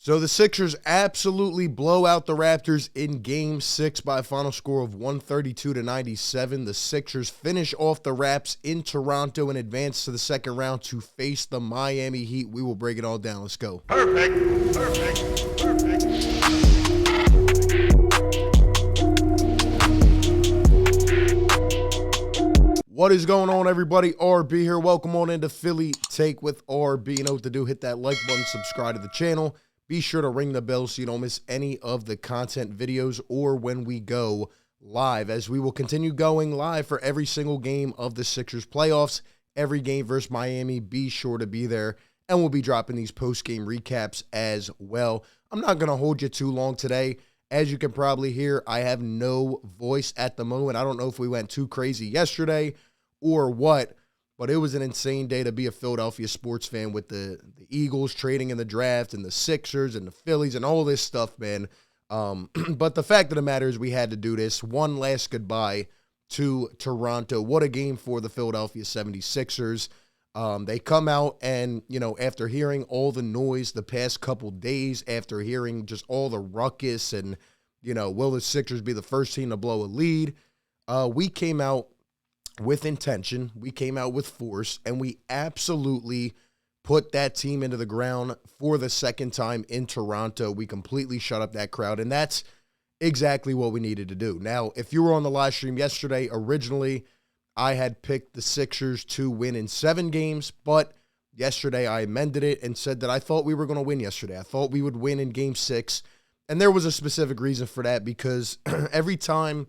So the Sixers absolutely blow out the Raptors in Game 6 by a final score of 132-97. The Sixers finish off the Raps in Toronto and advance to the second round to face the Miami Heat. We will break it all down. Let's go. Perfect. What is going on, everybody? RB here. Welcome on into Philly Take with RB. You know what to do. Hit that like button, subscribe to the channel. Be sure to ring the bell so you don't miss any of the content videos or when we go live, as we will continue going live for every single game of the Sixers playoffs. Every game versus Miami, be sure to be there, and we'll be dropping these post-game recaps as well. I'm not going to hold you too long today. As you can probably hear, I have no voice at the moment. I don't know if we went too crazy yesterday or what, but it was an insane day to be a Philadelphia sports fan with the Eagles trading in the draft and the Sixers and the Phillies and all this stuff, man. But the fact of the matter is we had to do this. One last goodbye to Toronto. What a game for the Philadelphia 76ers. They come out and, you know, after hearing all the noise the past couple days, after hearing just all the ruckus and, you know, will the Sixers be the first team to blow a lead? We came out with intention, we came out with force, and we absolutely put that team into the ground for the second time in Toronto. We completely shut up that crowd, and that's exactly what we needed to do. Now, if you were on the live stream yesterday, originally I had picked the Sixers to win in 7 games, but yesterday I amended it and said that I thought we were going to win yesterday. I thought we would win in Game 6, and there was a specific reason for that, because every time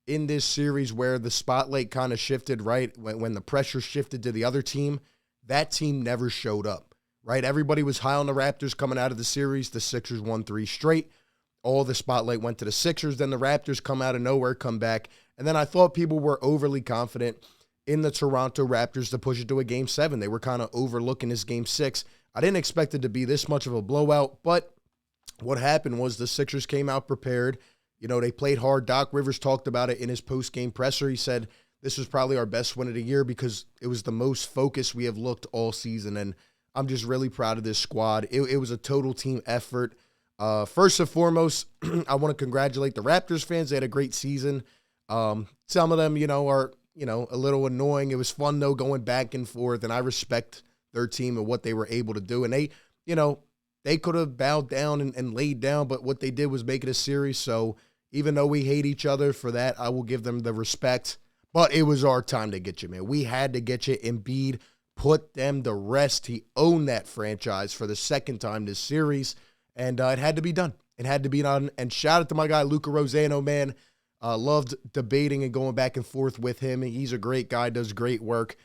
in this series where the spotlight kind of shifted, right, when the pressure shifted to the other team, that team never showed up, right? Everybody was high on the Raptors coming out of the series. The Sixers won 3 straight. All the spotlight went to the Sixers. Then the Raptors come out of nowhere, come back. And then I thought people were overly confident in the Toronto Raptors to push it to a Game 7. They were kind of overlooking this Game 6. I didn't expect it to be this much of a blowout, but what happened was the Sixers came out prepared. You know, they played hard. Doc Rivers talked about it in his post-game presser. He said this was probably our best win of the year because it was the most focused we have looked all season, and I'm just really proud of this squad. It was a total team effort. First and foremost, I want to congratulate the Raptors fans. They had a great season. Some of them, you know, are, you know, a little annoying. It was fun, though, going back and forth, and I respect their team and what they were able to do. And they, you know, they could have bowed down and laid down, but what they did was make it a series. So even though we hate each other for that, I will give them the respect. But it was our time to get you, man. We had to get you. Embiid put them to rest. He owned that franchise for the second time this series, and it had to be done. It had to be done. And shout out to my guy, Luca Rosano, man. Loved debating and going back and forth with him. He's a great guy, does great work.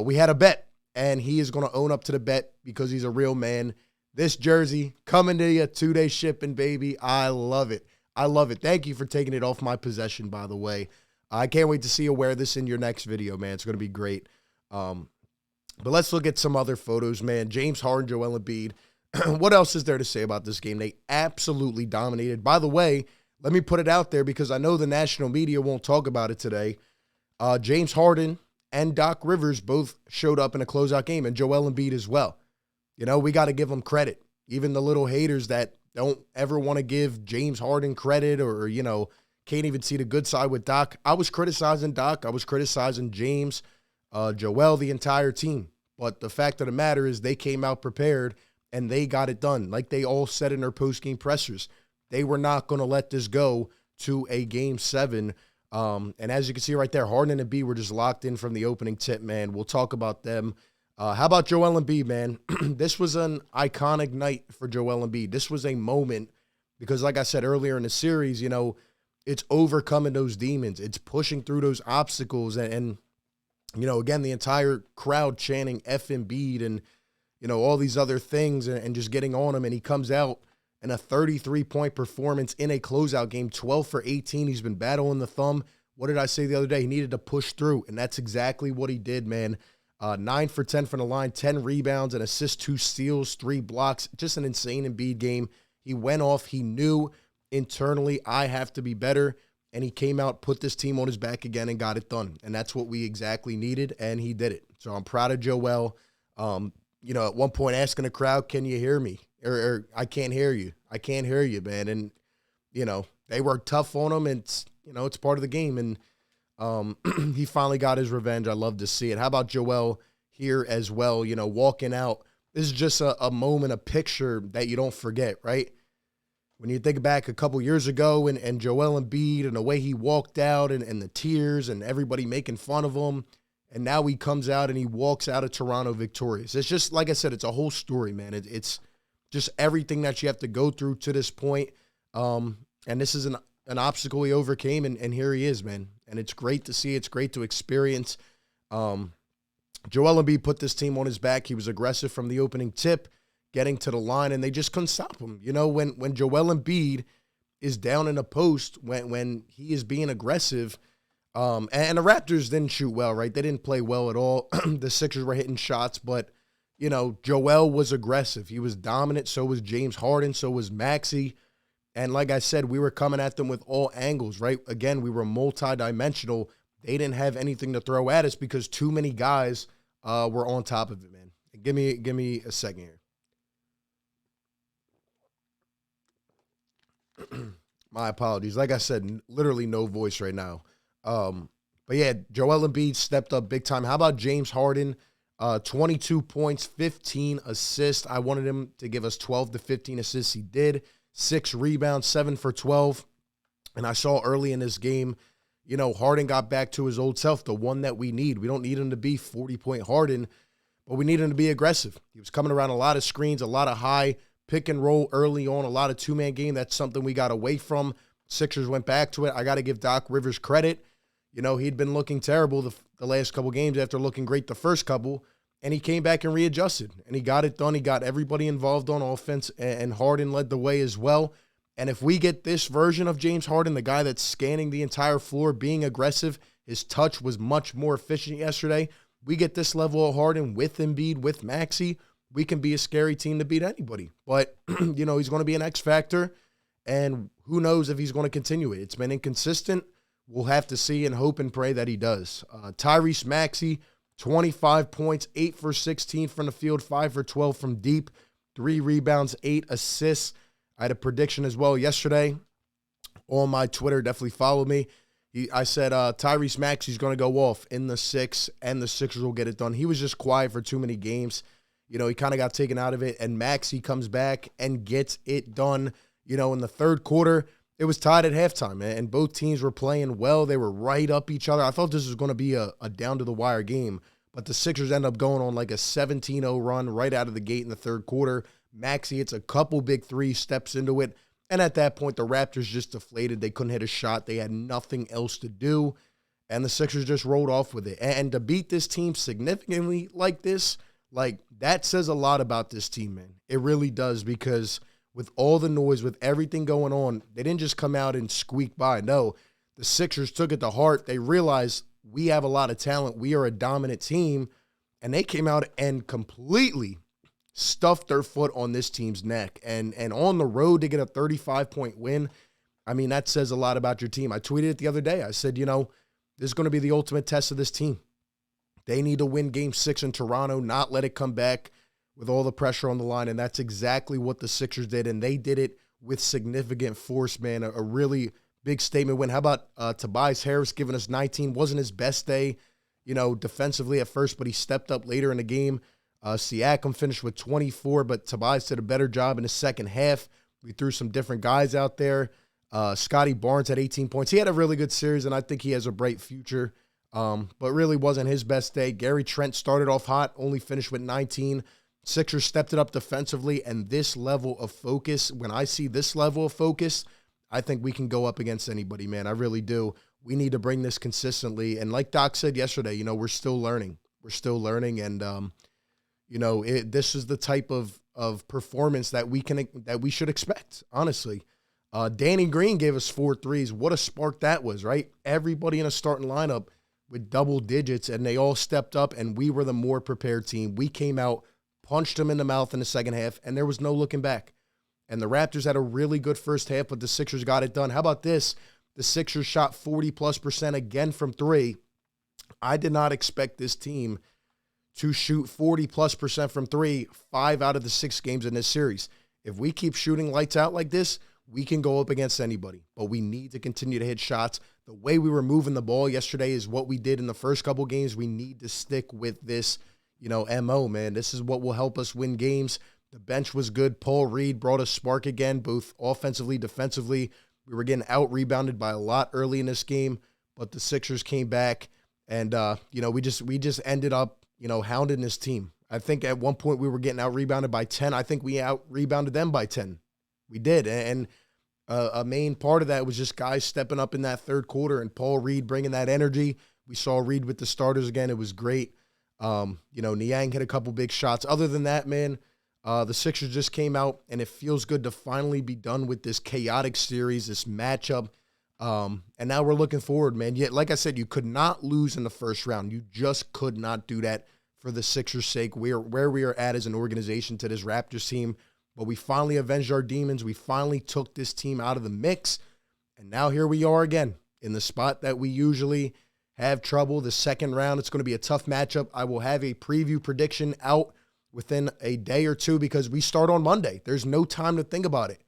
We had a bet, and he is going to own up to the bet because he's a real man. This jersey coming to you, 2-day shipping, baby. I love it. I love it. Thank you for taking it off my possession, by the way. I can't wait to see you wear this in your next video, man. It's going to be great. But let's look at some other photos, man. James Harden, Joel Embiid. What else is there to say about this game? They absolutely dominated. By the way, let me put it out there because I know the national media won't talk about it today. James Harden and Doc Rivers both showed up in a closeout game, and Joel Embiid as well. You know, we got to give them credit. Even the little haters that don't ever want to give James Harden credit or, you know, can't even see the good side with Doc. I was criticizing Doc. I was criticizing James, Joel, the entire team. But the fact of the matter is they came out prepared and they got it done. Like they all said in their post-game pressers, they were not going to let this go to a Game 7. And as you can see right there, Harden and Embiid were just locked in from the opening tip, man. We'll talk about them. How about Joel Embiid, man? This was an iconic night for Joel Embiid. This was a moment because, like I said earlier in the series, you know, it's overcoming those demons. It's pushing through those obstacles. And you know, again, the entire crowd chanting F Embiid and, you know, all these other things and just getting on him. And he comes out in a 33-point performance in a closeout game, 12 for 18. He's been battling the thumb. What did I say the other day? He needed to push through, and that's exactly what he did, man. 9 for 10 from the line, 10 rebounds, an assist, 2 steals, 3 blocks. Just an insane Embiid game. He went off. He knew internally, I have to be better. And he came out, put this team on his back again, and got it done. And that's what we exactly needed, and he did it. So I'm proud of Joel. You know, at one point asking the crowd, can you hear me? or I can't hear you. I can't hear you, man. And, they were tough on him, and, it's part of the game. And he finally got his revenge. I love to see it. How about Joel here as well, walking out? This is just a moment, a picture that you don't forget, right? When you think back a couple years ago and Joel Embiid and the way he walked out and the tears and everybody making fun of him, and now he comes out and he walks out of Toronto victorious. It's just, like I said, it's a whole story, man. It's just everything that you have to go through to this point. And this is an obstacle he overcame, and here he is, man. And it's great to see. It's great to experience. Joel Embiid put this team on his back. He was aggressive from the opening tip, getting to the line, and they just couldn't stop him. When Joel Embiid is down in a post, when he is being aggressive, and the Raptors didn't shoot well, right? They didn't play well at all. The Sixers were hitting shots, but, Joel was aggressive. He was dominant. So was James Harden. So was Maxey. And like I said, we were coming at them with all angles, right? Again, we were multi-dimensional. They didn't have anything to throw at us because too many guys were on top of it, man. Give me a second here. My apologies. Like I said, literally no voice right now. But yeah, Joel Embiid stepped up big time. How about James Harden? 22 points, 15 assists. I wanted him to give us 12 to 15 assists. He did. 6 rebounds, 7 for 12. And I saw early in this game, Harden got back to his old self, the one that we need. We don't need him to be 40-point Harden, but we need him to be aggressive. He was coming around a lot of screens, a lot of high pick and roll early on, a lot of two-man game. That's something we got away from. Sixers went back to it. I got to give Doc Rivers credit. He'd been looking terrible the last couple games after looking great the first couple, and he came back and readjusted, and he got it done. He got everybody involved on offense, and Harden led the way as well. And if we get this version of James Harden, the guy that's scanning the entire floor, being aggressive, his touch was much more efficient yesterday. We get this level of Harden with Embiid, with Maxey, we can be a scary team to beat anybody. But, he's going to be an X factor, and who knows if he's going to continue it. It's been inconsistent. We'll have to see and hope and pray that he does. Tyrese Maxey, 25 points, 8 for 16 from the field, 5 for 12 from deep, 3 rebounds, 8 assists. I had a prediction as well yesterday on my Twitter. Definitely follow me. I said Tyrese Maxey's going to go off in the 6, and the Sixers will get it done. He was just quiet for too many games. He kind of got taken out of it, and Maxey comes back and gets it done. In the third quarter, it was tied at halftime, and both teams were playing well. They were right up each other. I thought this was going to be a down-to-the-wire game, but the Sixers end up going on like a 17-0 run right out of the gate in the third quarter. Maxey hits a couple big threes, steps into it, and at that point, the Raptors just deflated. They couldn't hit a shot. They had nothing else to do, and the Sixers just rolled off with it. And to beat this team significantly like this, that says a lot about this team, man. It really does, because with all the noise, with everything going on, they didn't just come out and squeak by. No, the Sixers took it to heart. They realized we have a lot of talent. We are a dominant team, and they came out and completely stuffed their foot on this team's neck. And on the road to get a 35-point win, that says a lot about your team. I tweeted it the other day. I said, this is going to be the ultimate test of this team. They need to win Game 6 in Toronto, not let it come back with all the pressure on the line, and that's exactly what the Sixers did, and they did it with significant force, man. A really big statement win. How about Tobias Harris giving us 19? Wasn't his best day, defensively at first, but he stepped up later in the game. Siakam finished with 24, but Tobias did a better job in the second half. We threw some different guys out there. Scotty Barnes had 18 points. He had a really good series, and I think he has a bright future, but really wasn't his best day. Gary Trent started off hot, only finished with 19. Sixers stepped it up defensively, and this level of focus, when I see this level of focus, I think we can go up against anybody, man. I really do. We need to bring this consistently. And like Doc said yesterday, we're still learning. We're still learning, and, this is the type of performance that we should expect, honestly. Danny Green gave us 4 threes. What a spark that was, right? Everybody in a starting lineup with double digits, and they all stepped up, and we were the more prepared team. We came out, punched him in the mouth in the second half, and there was no looking back. And the Raptors had a really good first half, but the Sixers got it done. How about this? The Sixers shot 40+% again from 3. I did not expect this team to shoot 40+% from 3 5 out of the 6 games in this series. If we keep shooting lights out like this, we can go up against anybody, but we need to continue to hit shots. The way we were moving the ball yesterday is what we did in the first couple games. We need to stick with this, MO, man. This is what will help us win games. The bench was good. Paul Reed brought a spark again, both offensively, defensively. We were getting out-rebounded by a lot early in this game, but the Sixers came back, and, we just ended up, hounding this team. I think at one point we were getting out-rebounded by 10. I think we out-rebounded them by 10. We did, and a main part of that was just guys stepping up in that third quarter and Paul Reed bringing that energy. We saw Reed with the starters again. It was great. Niang hit a couple big shots. Other than that, man, the Sixers just came out, and it feels good to finally be done with this chaotic series, this matchup. And now we're looking forward, man. Yet, like I said, you could not lose in the first round. You just could not do that for the Sixers' sake. Where we are at as an organization to this Raptors team. But we finally avenged our demons. We finally took this team out of the mix. And now here we are again in the spot that we usually have trouble. The second round, it's going to be a tough matchup. I will have a preview prediction out within a day or two because we start on Monday. There's no time to think about it.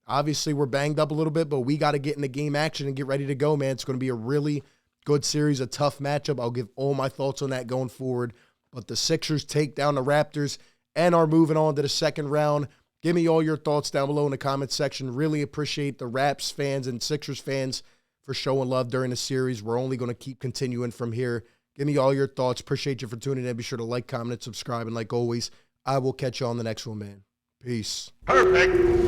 Obviously, we're banged up a little bit, but we got to get into game action and get ready to go, man. It's going to be a really good series, a tough matchup. I'll give all my thoughts on that going forward. But the Sixers take down the Raptors and are moving on to the second round. Give me all your thoughts down below in the comments section. Really appreciate the Raps fans and Sixers fans for showing love during the series. We're only going to keep continuing from here. Give me all your thoughts. Appreciate you for tuning in. Be sure to like, comment, and subscribe. And like always, I will catch you on the next one, man. Peace. Perfect.